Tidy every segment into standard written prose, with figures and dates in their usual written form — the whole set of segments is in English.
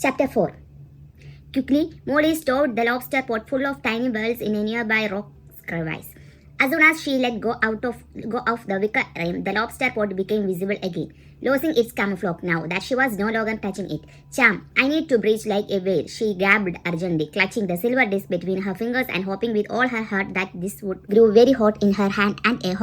Chapter 4. Quickly, Molly stowed the lobster pot full of tiny birds in a nearby rock crevice. As soon as she let go of the wicker rim, the lobster pot became visible again, losing its camouflage now that she was no longer touching it. Cham, I need to breathe like a whale, she gabbled urgently, clutching the silver disc between her fingers and hoping with all her heart that this would grow very hot in her hand and a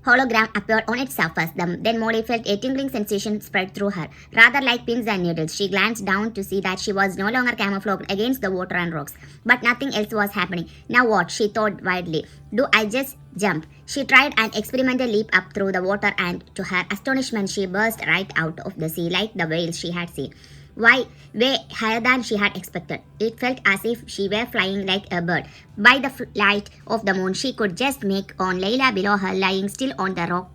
hologram appeared on its surface. Then Molly felt a tingling sensation spread through her, rather like pins and needles. She glanced down to see that she was no longer camouflaged against the water and rocks. But nothing else was happening. Now what? She thought wildly. Do I just jump? She tried an experimental leap up through the water and, to her astonishment, she burst right out of the sea like the whales she had seen. Why, way higher than she had expected. It felt as if she were flying like a bird. By the light of the moon, she could just make on Layla below her lying still on the rock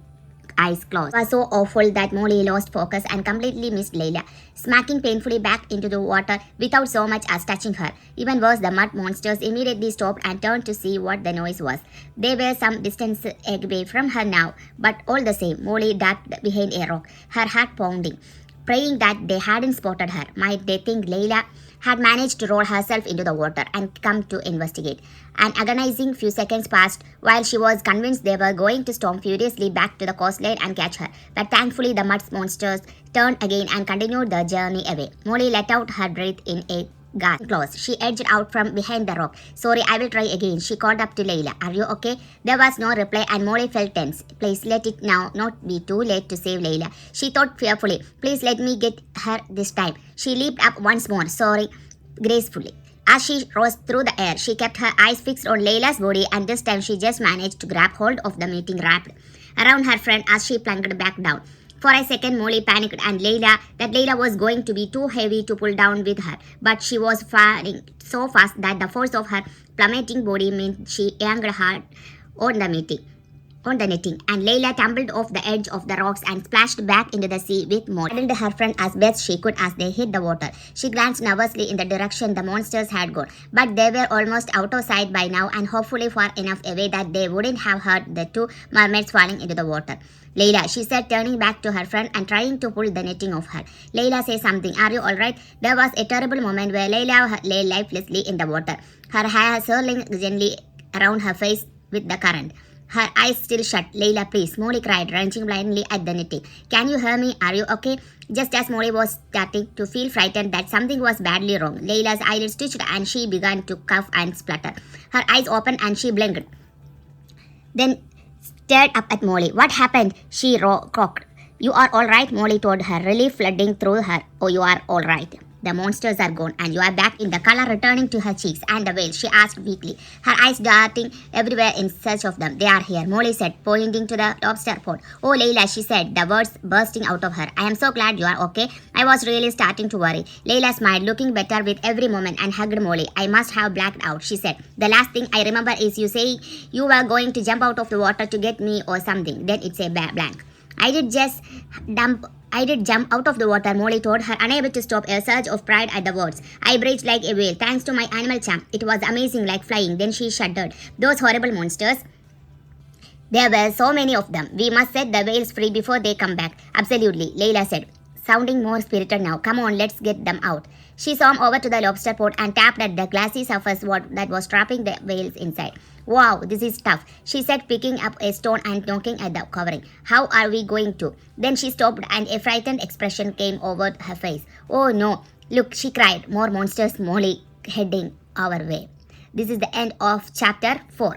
eyes closed. It was so awful that Molly lost focus and completely missed Layla, smacking painfully back into the water without so much as touching her. Even worse, the mud monsters immediately stopped and turned to see what the noise was. They were some distance away from her now, but all the same, Molly ducked behind a rock, her heart pounding, praying that they hadn't spotted her. Might they think Layla had managed to roll herself into the water and come to investigate? An agonizing few seconds passed while she was convinced they were going to storm furiously back to the coastline and catch her. But thankfully the mud monsters turned again and continued the journey away. Molly let out her breath in a gasp. Close. She edged out from behind the rock. Sorry, I will try again. She called up to Layla. Are you okay? There was no reply and Molly felt tense. Please let it now not be too late to save Layla. She thought fearfully. Please let me get her this time. She leaped up once more. Sorry, gracefully. As she rose through the air, she kept her eyes fixed on Layla's body and this time she just managed to grab hold of the meeting wrapped around her friend as she plunged back down. For a second, Molly panicked and Layla was going to be too heavy to pull down with her, but she was falling so fast that the force of her plummeting body meant she yanked hard on the netting, and Layla tumbled off the edge of the rocks and splashed back into the sea with Molly. Paddled her friend as best she could as they hit the water. She glanced nervously in the direction the monsters had gone, but they were almost out of sight by now and hopefully far enough away that they wouldn't have heard the two mermaids falling into the water. Layla, she said, turning back to her friend and trying to pull the netting off her. Layla, say something. Are you alright? There was a terrible moment where Layla lay lifelessly in the water, her hair swirling gently around her face with the current. Her eyes still shut. Layla, please, Molly cried, wrenching blindly at the netting. Can you hear me? Are you okay? Just as Molly was starting to feel frightened that something was badly wrong, Layla's eyelids twitched and she began to cough and splutter. Her eyes opened and she blinked. Then stared up at Molly. What happened? She croaked. You are all right, Molly told her, relief flooding through her. Oh, you are all right. The monsters are gone and you are back in the color returning to her cheeks and the veil, she asked weakly, her eyes darting everywhere in search of them. They are here, Molly said, pointing to the lobster pot. Oh, Layla, she said, the words bursting out of her. I am so glad you are okay. I was really starting to worry. Layla smiled, looking better with every moment and hugged Molly. I must have blacked out, she said. The last thing I remember is you saying you were going to jump out of the water to get me or something. Then it's a blank. I did jump out of the water, Molly told her, unable to stop a surge of pride at the words. I breathed like a whale, thanks to my animal champ. It was amazing, like flying. Then she shuddered. Those horrible monsters. There were so many of them. We must set the whales free before they come back. Absolutely, Layla said, sounding more spirited now. Come on, let's get them out. She swam over to the lobster pot and tapped at the glassy surface that was trapping the whales inside. Wow, this is tough, she said, picking up a stone and knocking at the covering. How are we going to? Then she stopped and a frightened expression came over her face. Oh no, look, she cried. More monsters, Molly, heading our way. This is the end of chapter 4.